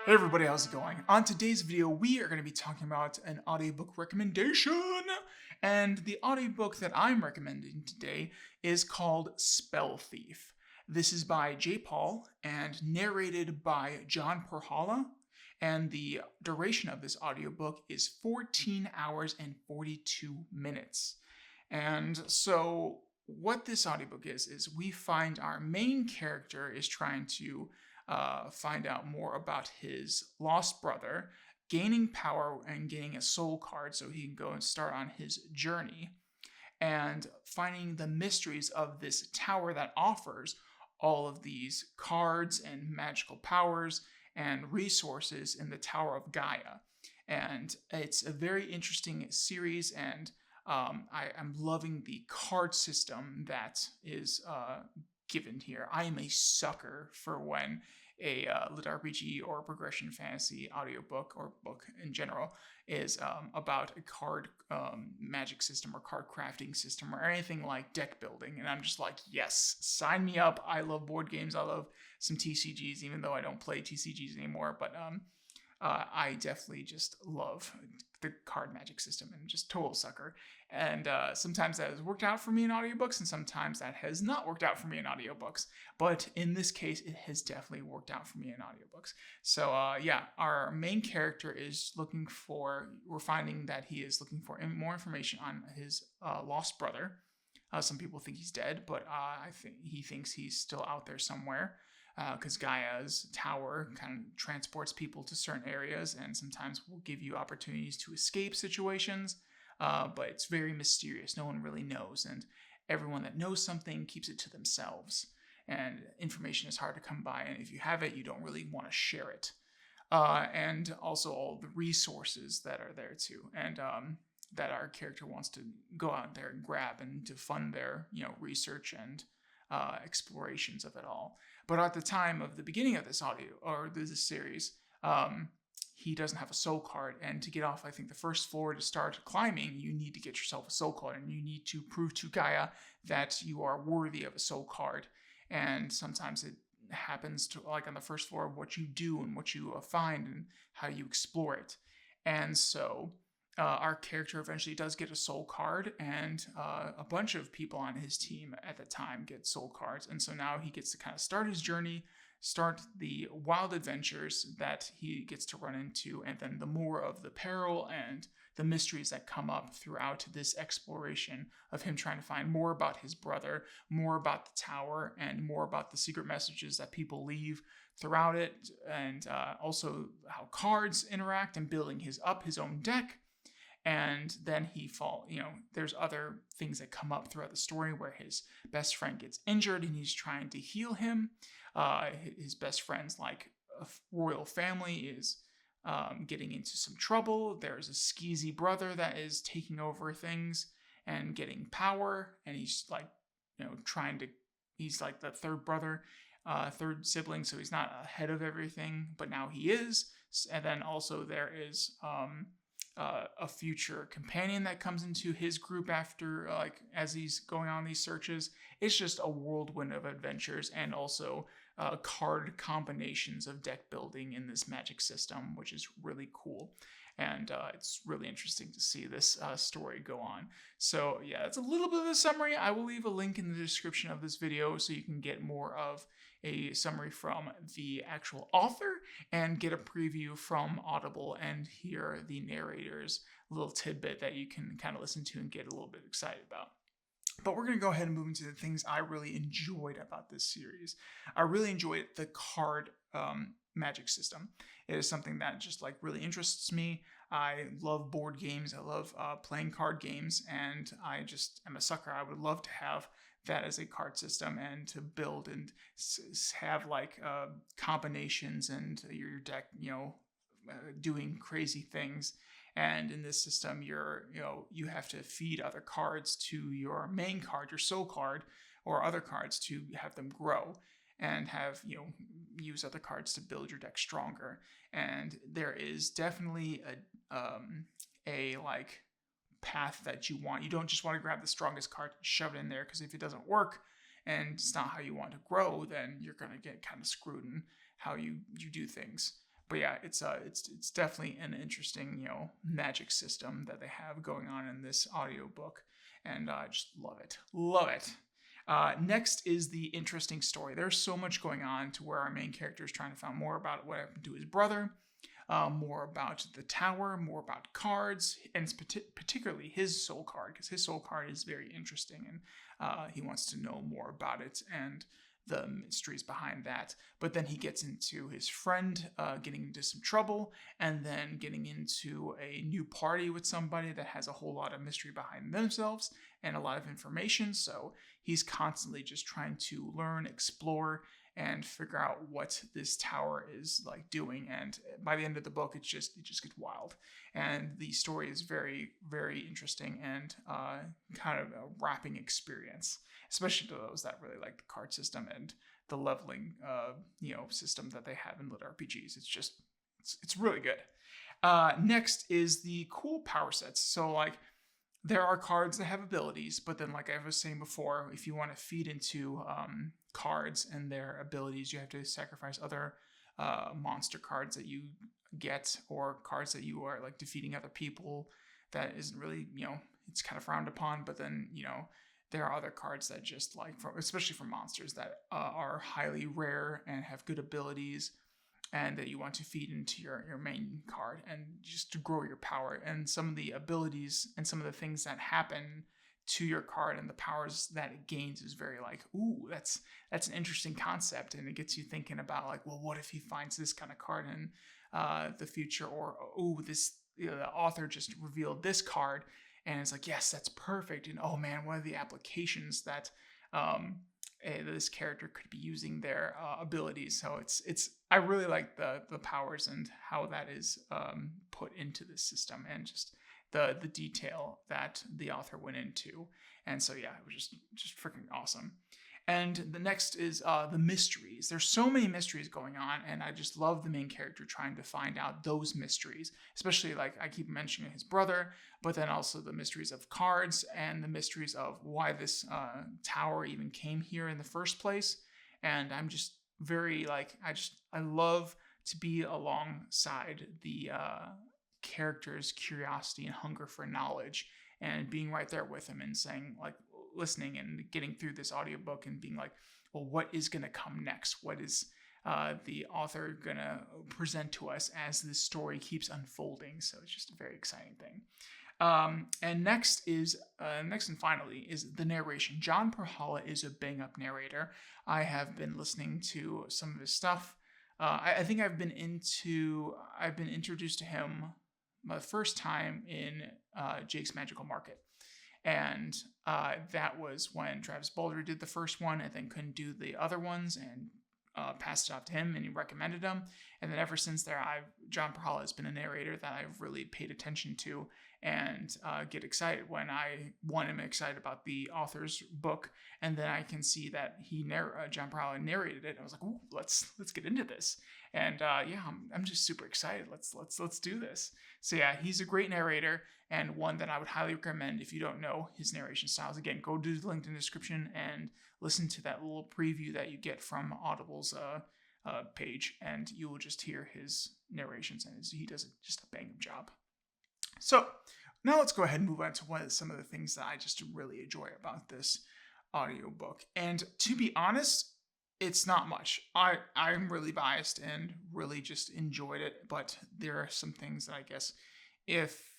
Hey everybody, how's it going? On today's video, we are going to be talking about an audiobook recommendation. And the audiobook that I'm recommending today is called Spell Thief. This is by J. Paul and narrated by John Perhala. And the duration of this audiobook is 14 hours and 42 minutes. And so what this audiobook is we find our main character is trying to find out more about his lost brother, gaining power and gaining a soul card so he can go and start on his journey, and finding the mysteries of this tower that offers all of these cards and magical powers and resources in the Tower of Gaia. And it's a very interesting series, and I'm loving the card system that is given here. I am a sucker for when a lit RPG or progression fantasy audiobook or book in general is about a card magic system or card crafting system or anything like deck building. And I'm just like, yes, sign me up. I love board games. I love some TCGs, even though I don't play TCGs anymore. But I definitely just love the card magic system and just total sucker. And sometimes that has worked out for me in audiobooks, and sometimes that has not worked out for me in audiobooks. But in this case, it has definitely worked out for me in audiobooks. So yeah, our main character is we're finding that he is looking for more information on his lost brother. Some people think he's dead, but I think he thinks he's still out there somewhere. Because Gaia's tower kind of transports people to certain areas and sometimes will give you opportunities to escape situations, but it's very mysterious. No one really knows, and everyone that knows something keeps it to themselves, and information is hard to come by, and if you have it, you don't really want to share it. And also all the resources that are there too, and that our character wants to go out there and grab and to fund their research and explorations of it all. But at the time of the beginning of this audio or this series, he doesn't have a soul card, and to get off, I think, the first floor to start climbing, you need to get yourself a soul card, and you need to prove to Gaia that you are worthy of a soul card. And sometimes it happens to like on the first floor of what you do and what you find and how you explore it. And so our character eventually does get a soul card, and a bunch of people on his team at the time get soul cards. And so now he gets to kind of start his journey, start the wild adventures that he gets to run into, and then the more of the peril and the mysteries that come up throughout this exploration of him trying to find more about his brother, more about the tower, and more about the secret messages that people leave throughout it, and also how cards interact and building his own deck. And then there's other things that come up throughout the story where his best friend gets injured and he's trying to heal him. His best friend's royal family is getting into some trouble. There's a skeezy brother that is taking over things and getting power, and he's he's like the third brother, third sibling, so he's not ahead of everything, but now he is. And then also there is a future companion that comes into his group after as he's going on these searches. It's just a whirlwind of adventures, and also card combinations of deck building in this magic system, which is really cool. And it's really interesting to see this story go on. So yeah, it's a little bit of a summary. I will leave a link in the description of this video so you can get more of a summary from the actual author and get a preview from Audible and hear the narrator's little tidbit that you can kind of listen to and get a little bit excited about. But we're going to go ahead and move into the things I really enjoyed about this series. I really enjoyed the card magic system. It is something that just really interests me. I love board games. I love playing card games, and I just am a sucker. I would love to have that as a card system and to build and have combinations and your deck, doing crazy things. And in this system, you have to feed other cards to your main card, your soul card, or other cards to have them grow, and have use other cards to build your deck stronger. And there is definitely a path that you want. You don't just want to grab the strongest card and shove it in there, because if it doesn't work and it's not how you want to grow, then you're going to get kind of screwed in how you do things. But yeah, it's definitely an interesting, magic system that they have going on in this audiobook, and I just love it. Love it. Next is the interesting story. There's so much going on to where our main character is trying to find more about what happened to his brother, more about the tower, more about cards, and particularly his soul card, because his soul card is very interesting, and he wants to know more about it and the mysteries behind that. But then he gets into his friend getting into some trouble, and then getting into a new party with somebody that has a whole lot of mystery behind themselves and a lot of information. So he's constantly just trying to learn, explore, and figure out what this tower is like doing. And by the end of the book, it just gets wild, and the story is very, very interesting and kind of a wrapping experience, especially to those that really like the card system and the leveling system that they have in lit RPGs. It's really good. Next is the cool power sets. So like, there are cards that have abilities, but then, like I was saying before, if you want to feed into cards and their abilities, you have to sacrifice other monster cards that you get, or cards that you are like defeating other people. That isn't really, it's kind of frowned upon. But then, there are other cards that just like, especially for monsters, that are highly rare and have good abilities, and that you want to feed into your main card, and just to grow your power. And some of the abilities and some of the things that happen to your card and the powers that it gains is very like, ooh, that's an interesting concept. And it gets you thinking about like, well, what if he finds this kind of card in the future? Or, ooh, the author just revealed this card, and it's like, yes, that's perfect. And oh man, what are the applications that this character could be using their abilities? So I really like the powers and how that is put into this system, and just the detail that the author went into. And so yeah, it was just freaking awesome. And the next is the mysteries. There's so many mysteries going on, and I just love the main character trying to find out those mysteries, especially like I keep mentioning his brother, but then also the mysteries of cards and the mysteries of why this tower even came here in the first place. And I'm just very like, I love to be alongside the character's curiosity and hunger for knowledge, and being right there with him and saying like, listening and getting through this audiobook and being like, well, what is going to come next? What is the author going to present to us as this story keeps unfolding? So it's just a very exciting thing. And next and finally is the narration. John Perhala is a bang up narrator. I have been listening to some of his stuff. I think I've been introduced to him my first time in Jake's Magical Market. And that was when Travis Boulder did the first one and then couldn't do the other ones, and passed it off to him, and he recommended them. And then ever since there, John Perhala has been a narrator that I've really paid attention to, and get excited when I'm excited about the author's book, and then I can see that John Perhala narrated it. I was like, ooh, let's get into this. And I'm just super excited. Let's do this. So yeah, he's a great narrator, and one that I would highly recommend if you don't know his narration styles. Again, go to the link in the description and listen to that little preview that you get from Audible's page, and you will just hear his narrations, and he does just a bang-up job. So now let's go ahead and move on to some of the things that I just really enjoy about this audiobook. And to be honest, it's not much. I'm really biased and really just enjoyed it, but there are some things that I guess, if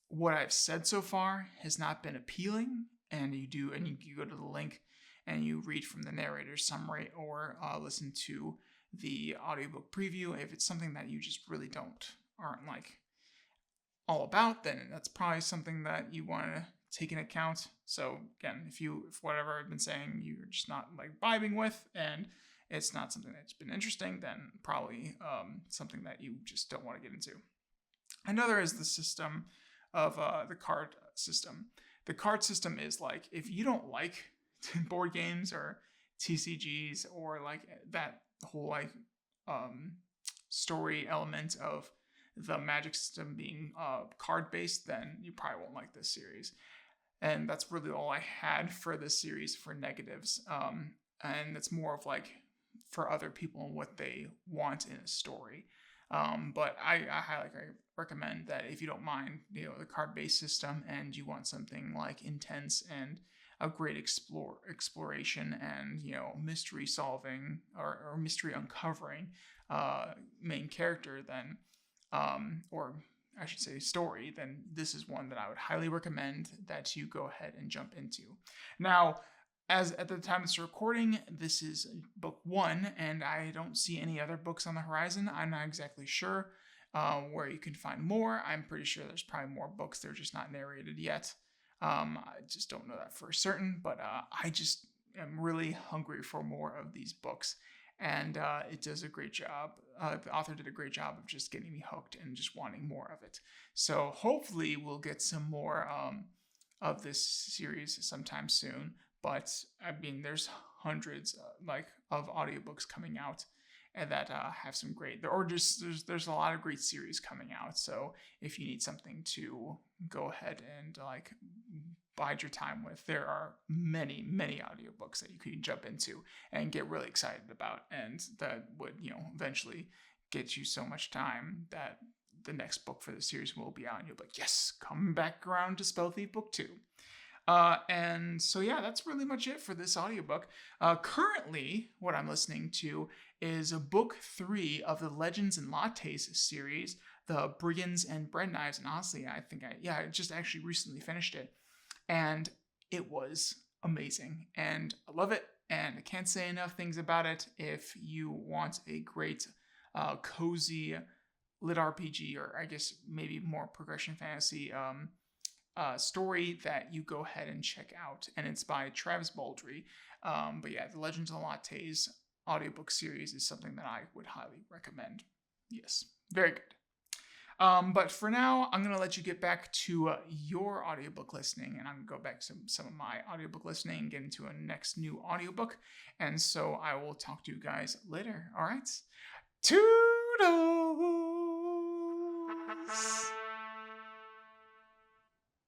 what I've said so far has not been appealing, and you go to the link and you read from the narrator's summary, or listen to the audiobook preview, if it's something that you just really aren't like all about, then that's probably something that you want to take into account. So again, if whatever I've been saying you're just not like vibing with, and it's not something that's been interesting, then probably something that you just don't want to get into. Another is the system of the card system. The card system is like, if you don't like board games or TCGs, or like that whole like story element of the Magic system being card based, then you probably won't like this series. And that's really all I had for this series for negatives. And it's more of like for other people and what they want in a story. But I highly recommend that if you don't mind, the card-based system and you want something like intense and a great exploration and mystery solving or mystery uncovering main character, then or I should say story, then this is one that I would highly recommend that you go ahead and jump into. Now, as at the time of this recording, this is book 1, and I don't see any other books on the horizon. I'm not exactly sure where you can find more. I'm pretty sure there's probably more books. They're just not narrated yet. I just don't know that for certain, but I just am really hungry for more of these books. And it does a great job. The author did a great job of just getting me hooked and just wanting more of it. So hopefully we'll get some more of this series sometime soon. But I mean, there's hundreds of audiobooks coming out and that have some great, or just there's a lot of great series coming out. So if you need something to go ahead and bide your time with, there are many audiobooks that you can jump into and get really excited about, and that would eventually get you so much time that the next book for the series will be out and you'll be like, yes, come back around to Spell Thief book 2. And so yeah, that's really much it for this audiobook. Currently, what I'm listening to is book 3 of the Legends and Lattes series, the Brigands and Bread Knives. And honestly, I think I just actually recently finished it, and it was amazing, and I love it. And I can't say enough things about it. If you want a great, cozy lit RPG, or I guess maybe more progression fantasy story, that you go ahead and check out, and it's by Travis Baldree. But yeah, the Legends of Lattes audiobook series is something that I would highly recommend. Yes, very good. But for now, I'm going to let you get back to your audiobook listening, and I'm going to go back to some of my audiobook listening and get into a next new audiobook. And so I will talk to you guys later. All right.